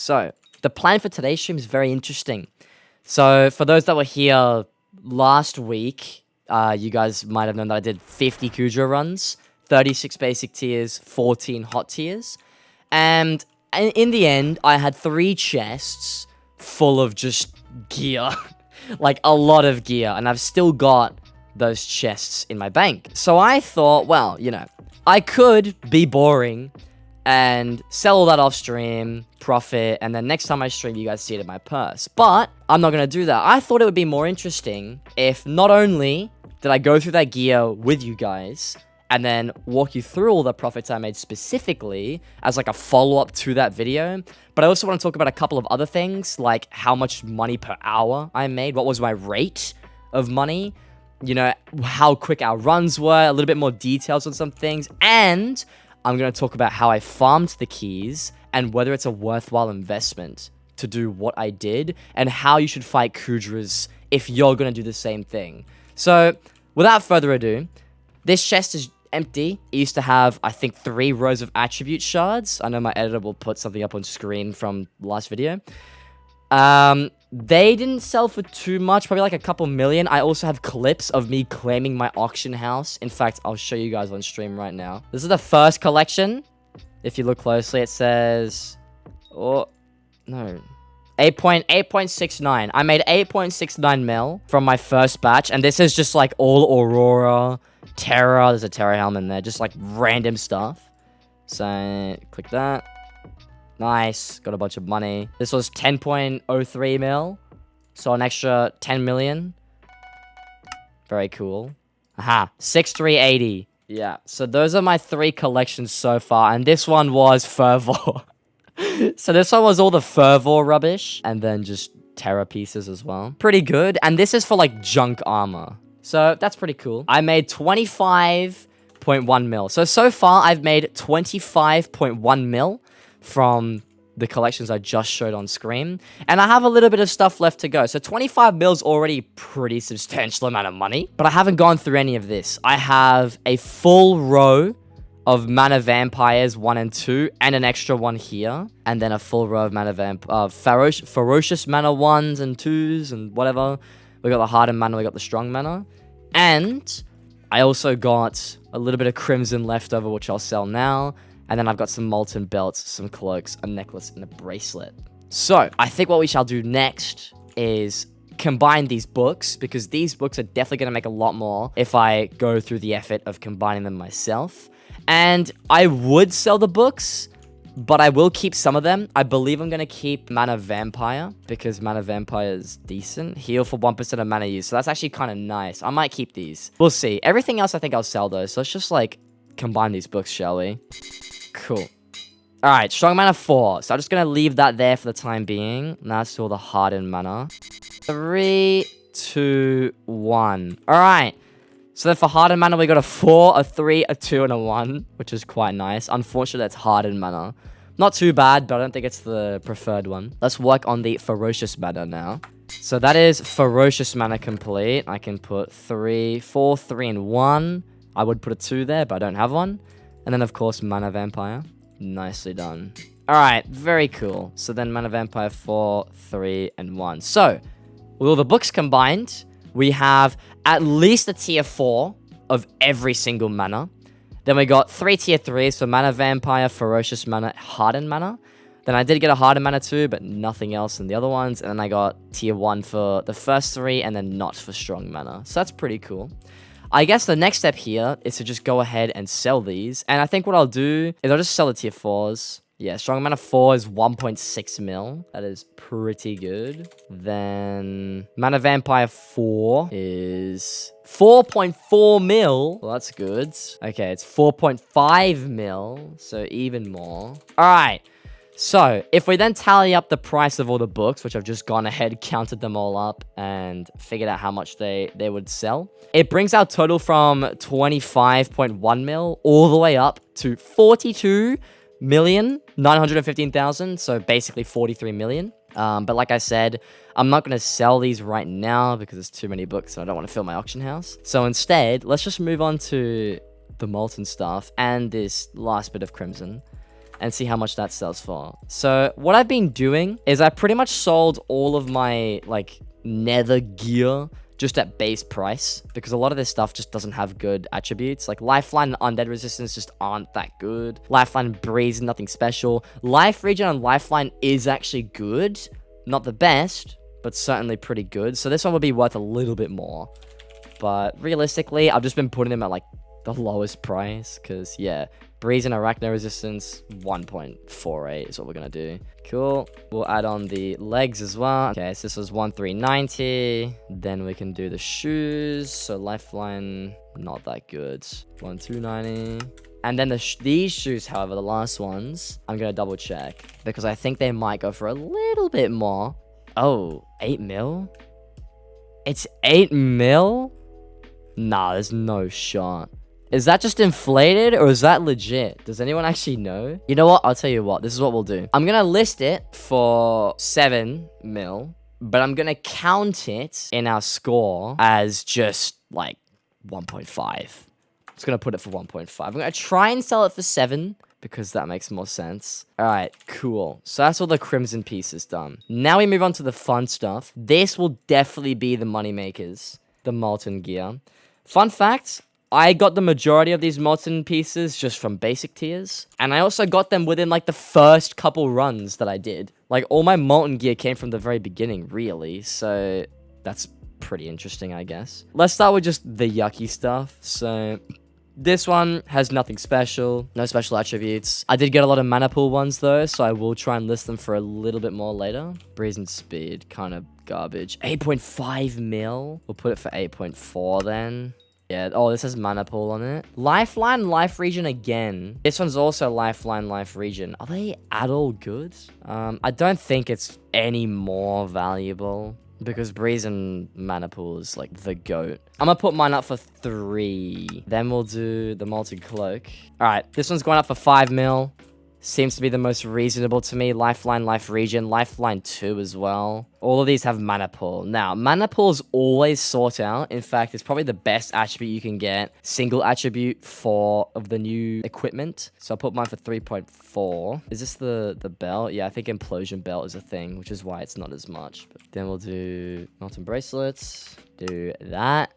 So, the plan for today's stream is very interesting. So, for those that were here last week, you guys might have known that I did 50 Kujou runs, 36 basic tiers, 14 hot tiers. And in the end, I had 3 chests full of just gear. Like, a lot of gear. And I've still got those chests in my bank. So I thought, well, you know, I could be boring and sell all that off stream, profit, and then next time I stream, you guys see it in my purse. But I'm not going to do that. I thought it would be more interesting if not only did I go through that gear with you guys and then walk you through all the profits I made specifically as like a follow-up to that video, but I also want to talk about a couple of other things, like how much money per hour I made, what was my rate of money, you know, how quick our runs were, a little bit more details on some things, and I'm going to talk about how I farmed the keys and whether it's a worthwhile investment to do what I did and how you should fight Kujras if you're going to do the same thing. So, without further ado, this chest is empty. It used to have, I think, 3 rows of attribute shards. I know my editor will put something up on screen from last video. They didn't sell for too much, probably like a couple million. I also have clips of me claiming my auction house. In fact, I'll show you guys on stream right now. This is the first collection. If you look closely, it says... Oh, no. 8.69. I made 8.69 mil from my first batch. And this is just like all Aurora, Terra. There's a Terra helmet in there. Just like random stuff. So, click that. Nice. Got a bunch of money. This was 10.03 mil. So an extra 10 million. Very cool. Aha. 6380. Yeah. So those are my 3 collections so far. And this one was Fervor. So this one was all the Fervor rubbish. And then just Terra pieces as well. Pretty good. And this is for like junk armor. So that's pretty cool. I made 25.1 mil. So far I've made 25.1 mil. From the collections I just showed on screen. And I have a little bit of stuff left to go. So 25 mil is already pretty substantial amount of money. But I haven't gone through any of this. I have a full row of Mana Vampires 1 and 2. And an extra one here. And then a full row of Ferocious Mana 1s and 2s and whatever. We got the Hardened Mana, we got the Strong Mana. And I also got a little bit of Crimson left over, which I'll sell now. And then I've got some molten belts, some cloaks, a necklace, and a bracelet. So, I think what we shall do next is combine these books, because these books are definitely going to make a lot more if I go through the effort of combining them myself. And I would sell the books, but I will keep some of them. I believe I'm going to keep Mana Vampire, because Mana Vampire is decent. Heal for 1% of mana use, so that's actually kind of nice. I might keep these. We'll see. Everything else I think I'll sell, though, so let's just, like, combine these books, shall we? Cool. Alright, Strong Mana 4. So I'm just going to leave that there for the time being. Now let's do all the Hardened Mana. 3, 2, 1. Alright. So then for Hardened Mana, we got a 4, a 3, a 2, and a 1. Which is quite nice. Unfortunately, that's Hardened Mana. Not too bad, but I don't think it's the preferred one. Let's work on the Ferocious Mana now. So that is Ferocious Mana complete. I can put 4, 3, and 1. I would put a 2 there, but I don't have one. And then, of course, Mana Vampire. Nicely done. Alright, very cool. So then Mana Vampire 4, 3, and 1. So, with all the books combined, we have at least a tier 4 of every single mana. Then we got 3 tier 3s, so Mana Vampire, Ferocious Mana, Hardened Mana. Then I did get a Hardened Mana too, but nothing else in the other ones. And then I got tier 1 for the first 3, and then not for Strong Mana. So that's pretty cool. I guess the next step here is to just go ahead and sell these. And I think what I'll do is I'll just sell the tier 4s. Yeah, Strong Mana 4 is 1.6 mil. That is pretty good. Then Mana Vampire 4 is 4.4 mil. Well, that's good. Okay, it's 4.5 mil. So even more. All right. So, if we then tally up the price of all the books, which I've just gone ahead, counted them all up, and figured out how much they would sell, it brings our total from 25.1 mil all the way up to 42,915,000, so basically 43 million. But like I said, I'm not going to sell these right now because there's too many books and I don't want to fill my auction house. So instead, let's just move on to the molten stuff and this last bit of crimson. and see how much that sells for. So what I've been doing is I pretty much sold all of my like nether gear just at base price, because a lot of this stuff just doesn't have good attributes. Like Lifeline and Undead Resistance just aren't that good. Lifeline and Breeze, nothing special. Life Regen on Lifeline is actually good. Not the best, but certainly pretty good. So this one would be worth a little bit more. But realistically, I've just been putting them at like the lowest price, because yeah, Breeze and Arachno Resistance 1.48 is what we're gonna do. Cool. We'll add on the legs as well. Okay, so this was 1,390. Then we can do the shoes. So Lifeline, not that good. 1,290. And then these shoes, however, the last ones, I'm gonna double check, because I think they might go for a little bit more. Oh, 8 mil? It's 8 mil? Nah, there's no shot. Is that just inflated, or is that legit? Does anyone actually know? You know what? I'll tell you what. This is what we'll do. I'm gonna list it for 7 mil, but I'm gonna count it in our score as just like 1.5. Just gonna put it for 1.5. I'm gonna try and sell it for 7, because that makes more sense. All right, cool. So that's all the crimson pieces done. Now we move on to the fun stuff. This will definitely be the money makers, the molten gear. Fun fact, I got the majority of these molten pieces just from basic tiers. And I also got them within like the first couple runs that I did. Like all my molten gear came from the very beginning, really. So that's pretty interesting, I guess. Let's start with just the yucky stuff. So this one has nothing special, no special attributes. I did get a lot of mana pool ones though, so I will try and list them for a little bit more later. Breeze and Speed, kind of garbage. 8.5 mil. We'll put it for 8.4 then. Yeah, oh, this has mana pool on it. Lifeline, Life Regen again. This one's also Lifeline, Life Regen. Are they at all good? I don't think it's any more valuable, because Breeze and mana pool is like the GOAT. I'm gonna put mine up for 3. Then we'll do the Molten Cloak. All right, this one's going up for 5 mil. Seems to be the most reasonable to me. Lifeline, Life Regen, Lifeline 2 as well. All of these have mana pool. Now, mana pool is always sought out. In fact, it's probably the best attribute you can get. Single attribute of the new equipment. So I'll put mine for 3.4. Is this the belt? Yeah, I think Implosion Belt is a thing, which is why it's not as much. But then we'll do Molten Bracelets. Do that.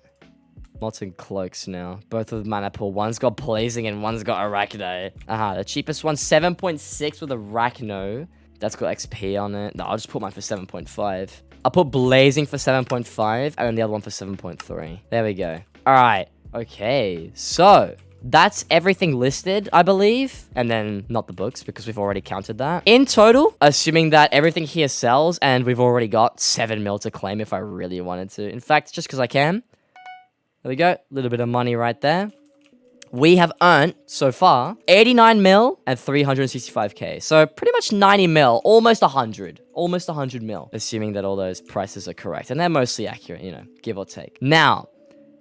Molten Cloaks now. Both with mana pool. One's got Blazing and one's got Arachno. The cheapest one, 7.6 with Arachno. That's got XP on it. No, I'll just put mine for 7.5. I'll put Blazing for 7.5 and then the other one for 7.3. There we go. All right. Okay. So that's everything listed, I believe. And then not the books, because we've already counted that. In total, assuming that everything here sells and we've already got 7 mil to claim if I really wanted to. In fact, just because I can. There we go. A little bit of money right there. We have earned, so far, 89 mil and 365k. So pretty much 90 mil. Almost 100. Almost 100 mil. Assuming that all those prices are correct. And they're mostly accurate, you know, give or take. Now,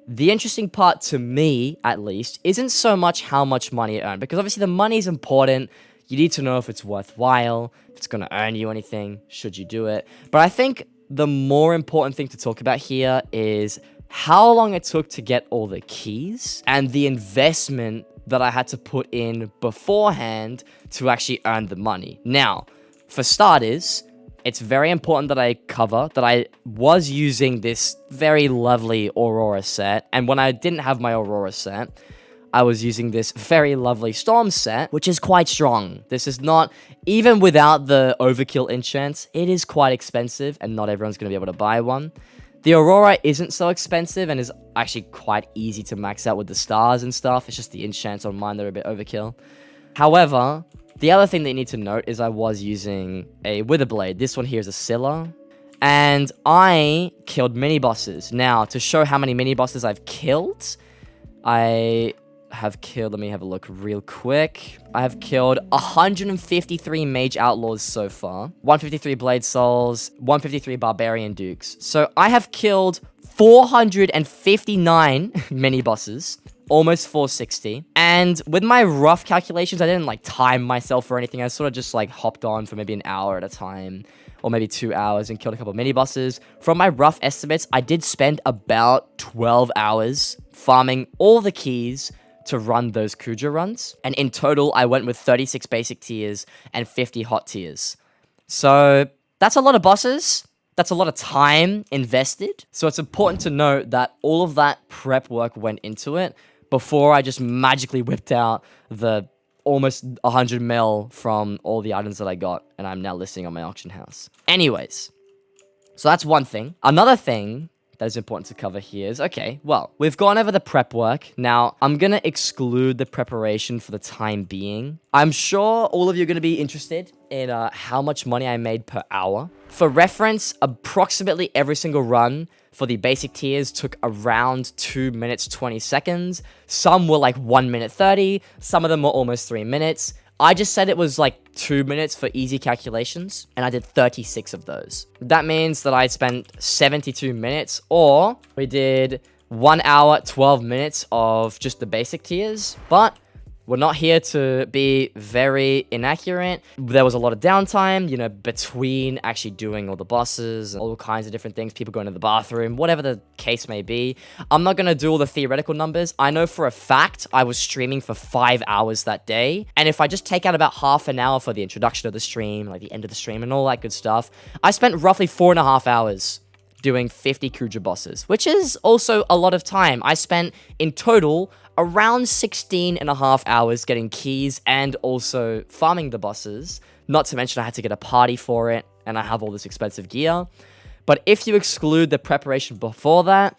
the interesting part to me, at least, isn't so much how much money you earn. Because obviously the money is important. You need to know if it's worthwhile. If it's going to earn you anything. Should you do it? But I think the more important thing to talk about here is how long it took to get all the keys and the investment that I had to put in beforehand to actually earn the money. Now, for starters, it's very important that I cover that I was using this very lovely Aurora set. And when I didn't have my Aurora set, I was using this very lovely Storm set, which is quite strong. This is not, even without the overkill enchants, it is quite expensive and not everyone's going to be able to buy one. The Aurora isn't so expensive and is actually quite easy to max out with the stars and stuff. It's just the enchants on mine that are a bit overkill. However, the other thing that you need to note is I was using a Witherblade. This one here is a Scylla. And I killed mini-bosses. Now, to show how many mini-bosses I've killed, I have killed, let me have a look real quick. I have killed 153 Mage Outlaws so far, 153 Blade Souls, 153 Barbarian Dukes. So I have killed 459 mini-bosses, almost 460. And with my rough calculations, I didn't like time myself or anything. I sort of just like hopped on for maybe an hour at a time, or maybe 2 hours, and killed a couple of mini-bosses. From my rough estimates, I did spend about 12 hours farming all the keys, to run those Kuja runs. And in total, I went with 36 basic tiers and 50 hot tiers. So that's a lot of bosses. That's a lot of time invested. So it's important to note that all of that prep work went into it before I just magically whipped out the almost 100 mil from all the items that I got, and I'm now listing on my auction house. Anyways, so that's one thing. Another thing that is important to cover here is, okay, well, we've gone over the prep work. Now, I'm going to exclude the preparation for the time being. I'm sure all of you are going to be interested in how much money I made per hour. For reference, approximately every single run for the basic tiers took around 2 minutes, 20 seconds. Some were like 1 minute 30. Some of them were almost 3 minutes. I just said it was like 2 minutes for easy calculations, and I did 36 of those. That means that I spent 72 minutes, or we did 1 hour, 12 minutes of just the basic tiers, but we're not here to be very inaccurate. There was a lot of downtime, you know, between actually doing all the bosses and all kinds of different things, people going to the bathroom, whatever the case may be. I'm not going to do all the theoretical numbers. I know for a fact I was streaming for 5 hours that day. And if I just take out about half an hour for the introduction of the stream, like the end of the stream and all that good stuff, I spent roughly 4.5 hours doing 50 Kuja bosses, which is also a lot of time. I spent in total around 16.5 hours getting keys and also farming the bosses. Not to mention I had to get a party for it, and I have all this expensive gear. But if you exclude the preparation before that,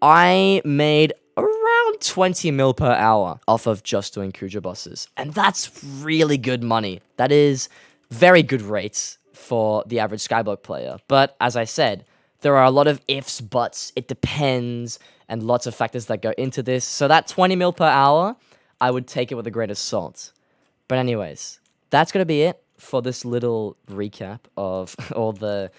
I made around 20 mil per hour off of just doing Kuja bosses. And that's really good money. That is very good rates for the average Skyblock player. But as I said, there are a lot of ifs, buts, it depends, and lots of factors that go into this. So that 20 mil per hour, I would take it with a grain of salt. But anyways, that's going to be it for this little recap of all the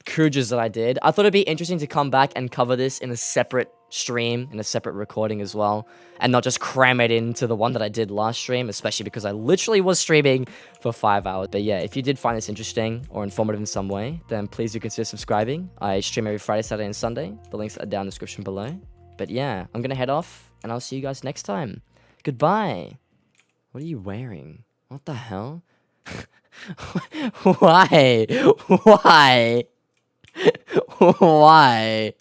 Kujas that I did. I thought it'd be interesting to come back and cover this in a separate stream, in a separate recording as well, and not just cram it into the one that I did last stream, especially because I literally was streaming for 5 hours. But yeah, if you did find this interesting or informative in some way, then please do consider subscribing. I stream every Friday, Saturday, and Sunday. The links are down in the description below. But yeah, I'm gonna head off, and I'll see you guys next time. Goodbye. What are you wearing? What the hell? Why? Why? Why?